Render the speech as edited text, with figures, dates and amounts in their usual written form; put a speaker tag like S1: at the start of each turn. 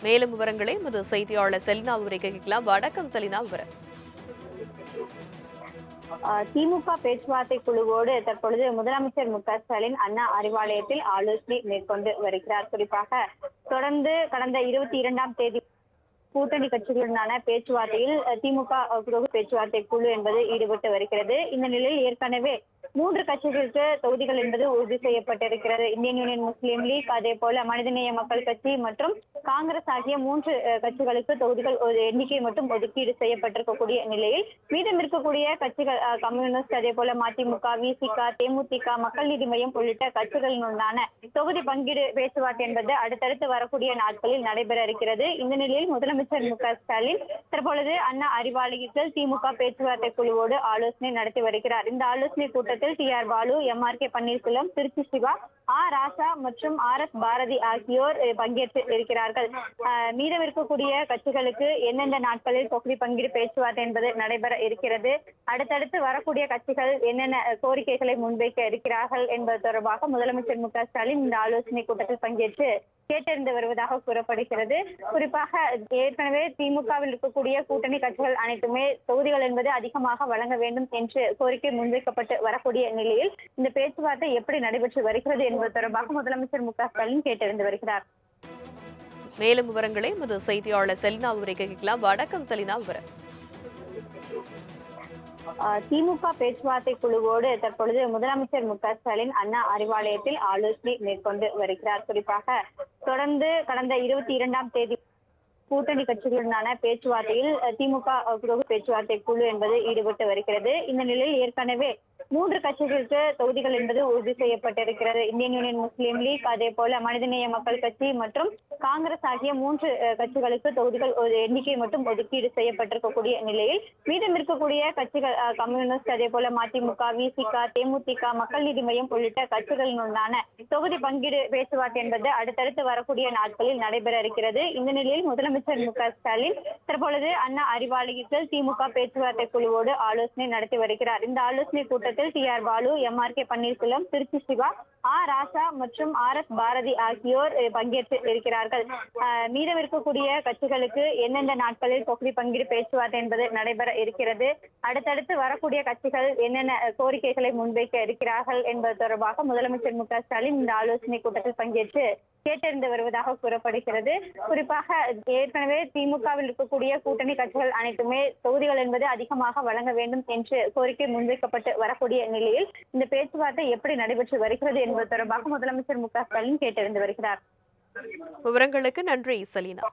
S1: மேலும் விவரங்களை எமது செய்தியாளர் செலினா உரை கேட்கலாம். வணக்கம் செலினா, விவரம்.
S2: திமுக பேச்சுவார்த்தை குழுவோடு தற்பொழுது முதலமைச்சர் மு.க.ஸ்டாலின் அண்ணா அறிவாலயத்தில் ஆலோசனை மேற்கொண்டு வருகிறார். குறிப்பாக தொடர்ந்து கடந்த 22ஆம் தேதி கூட்டணி கட்சிகளுடனான பேச்சுவார்த்தையில் திமுக பேச்சுவார்த்தை குழு என்பது ஈடுபட்டு வருகிறது. இந்த நிலையில் ஏற்கனவே 3 கட்சிகளுக்கு தொகுதிகள் என்பது உறுதி செய்யப்பட்டிருக்கிறது. இந்தியன் யூனியன் முஸ்லீம் லீக், அதே போல மனிதநேய மக்கள் கட்சி மற்றும் காங்கிரஸ் ஆகிய 3 கட்சிகளுக்கு தொகுதிகள் ஒரு எண்ணிக்கை மட்டும் ஒதுக்கீடு செய்யப்பட்டிருக்கக்கூடிய நிலையில் மீதம் இருக்கக்கூடிய கட்சிகள் கம்யூனிஸ்ட், அதே போல மதிமுக, விசிக, தேமுதிக, மக்கள் நீதி மையம் உள்ளிட்ட கட்சிகளினுடனான தொகுதி பங்கீடு பேச்சுவார்த்தை என்பது அடுத்தடுத்து வரக்கூடிய நாட்களில் நடைபெற இருக்கிறது. இந்த நிலையில் முதலமைச்சர் மு.க.ஸ்டாலின் தற்பொழுது அண்ணா அறிவாலயத்தில் திமுக பேச்சுவார்த்தை குழுவோடு ஆலோசனை நடத்தி வருகிறார். இந்த ஆலோசனை கூட்டத்தில் டி.ஆர். பாலு, எம்.ஆர்.கே. பன்னீர்செல்வம், திருச்சி சிவா, ராசா மற்றும் ஆர்.எஸ். பாரதி ஆகியோர் பங்கேற்று இருக்கிறார்கள். மீதம் இருக்கக்கூடிய கட்சிகளுக்கு எந்தெந்த நாட்களில் தொகுதி பங்கீடு பேச்சுவார்த்தை என்பது நடைபெற இருக்கிறது, அடுத்தடுத்து வரக்கூடிய கட்சிகள் என்னென்ன கோரிக்கைகளை முன்வைக்க இருக்கிறார்கள் என்பது தொடர்பாக முதலமைச்சர் மு.க.ஸ்டாலின் இந்த ஆலோசனை கூட்டத்தில் பங்கேற்று கேட்டறிந்து வருவதாக கூறப்படுகிறது. குறிப்பாக ஏற்கனவே திமுகவில் இருக்கக்கூடிய கூட்டணி கட்சிகள் அனைத்துமே தொகுதிகள் என்பது அதிகமாக வழங்க வேண்டும் என்று கோரிக்கை முன்வைக்கப்பட்டு வரக்கூடிய நிலையில் இந்த பேச்சுவார்த்தை எப்படி நடைபெற்று வருகிறது என்பது தொடர்பாக முதலமைச்சர் மு.க.ஸ்டாலின் கேட்டறிந்து வருகிறார்.
S1: மேலும் விவரங்களை எமது செய்தியாளர் செலினா உரை கேட்கலாம். வணக்கம் செலினா, விவரம்.
S2: திமுக பேச்சுவார்த்தை குழுவோடு தற்பொழுது முதலமைச்சர் மு.க.ஸ்டாலின் அண்ணா அறிவாலயத்தில் ஆலோசனை மேற்கொண்டு வருகிறார். குறிப்பாக தொடர்ந்து கடந்த 22ஆம் தேதி கூட்டணி கட்சிகளுடனான பேச்சுவார்த்தையில் திமுக பேச்சுவார்த்தை குழு என்பது ஈடுபட்டு வருகிறது. இந்த நிலையில் ஏற்கனவே 3 கட்சிகளுக்கு தொகுதிகள் என்பது உறுதி செய்யப்பட்டிருக்கிறது. இந்தியன் யூனியன் முஸ்லீம் லீக், அதே போல மனிதநேய மக்கள் கட்சி மற்றும் காங்கிரஸ் ஆகிய 3 கட்சிகளுக்கு தொகுதிகள் ஒரு எண்ணிக்கை மட்டும் ஒதுக்கீடு செய்யப்பட்டிருக்கக்கூடிய நிலையில் மீதம் இருக்கக்கூடிய கட்சிகள் கம்யூனிஸ்ட், அதே போல மதிமுக, விசிக, தேமுதிக, மக்கள் நீதி மையம் உள்ளிட்ட கட்சிகளினுடனான தொகுதி பங்கீடு பேச்சுவார்த்தை என்பது அடுத்தடுத்து வரக்கூடிய நாட்களில் நடைபெற இருக்கிறது. இந்த நிலையில் முதலமைச்சர் மு.க.ஸ்டாலின் தற்பொழுது அண்ணா அறிவாலயத்தில் திமுக பேச்சுவார்த்தை குழுவோடு ஆலோசனை நடத்தி வருகிறார். இந்த ஆலோசனை கூட்டத்தில் டி.ஆர். பாலு, எம்.ஆர்.கே. பன்னீர்செல்வம், திருச்சி சிவா, ராசா மற்றும் ஆர்.எஸ். பாரதி ஆகியோர் பங்கேற்று இருக்கிறார்கள். மீதம் இருக்கக்கூடிய கட்சிகளுக்கு எந்தெந்த நாட்களில் தொகுதி பங்கீடு பேச்சுவார்த்தை என்பது நடைபெற இருக்கிறது, அடுத்தடுத்து வரக்கூடிய கட்சிகள் என்னென்ன கோரிக்கைகளை முன்வைக்க இருக்கிறார்கள் என்பது தொடர்பாக முதலமைச்சர் மு.க.ஸ்டாலின் இந்த ஆலோசனை கூட்டத்தில் பங்கேற்று கேட்டறிந்து வருவதாக கூறப்படுகிறது. குறிப்பாக ஏற்கனவே திமுகவில் இருக்கக்கூடிய கூட்டணி கட்சிகள் அனைத்துமே தொகுதிகள் என்பது அதிகமாக வழங்க வேண்டும் என்று கோரிக்கை முன்வைக்கப்பட்டு வரக்கூடிய நிலையில் இந்த பேச்சுவார்த்தை எப்படி நடைபெற்று வருகிறது என்பது தொடர்பாக முதலமைச்சர் மு.க.ஸ்டாலின் கேட்டறிந்து வருகிறார்.
S1: விவரங்களுக்கு நன்றி செலினா.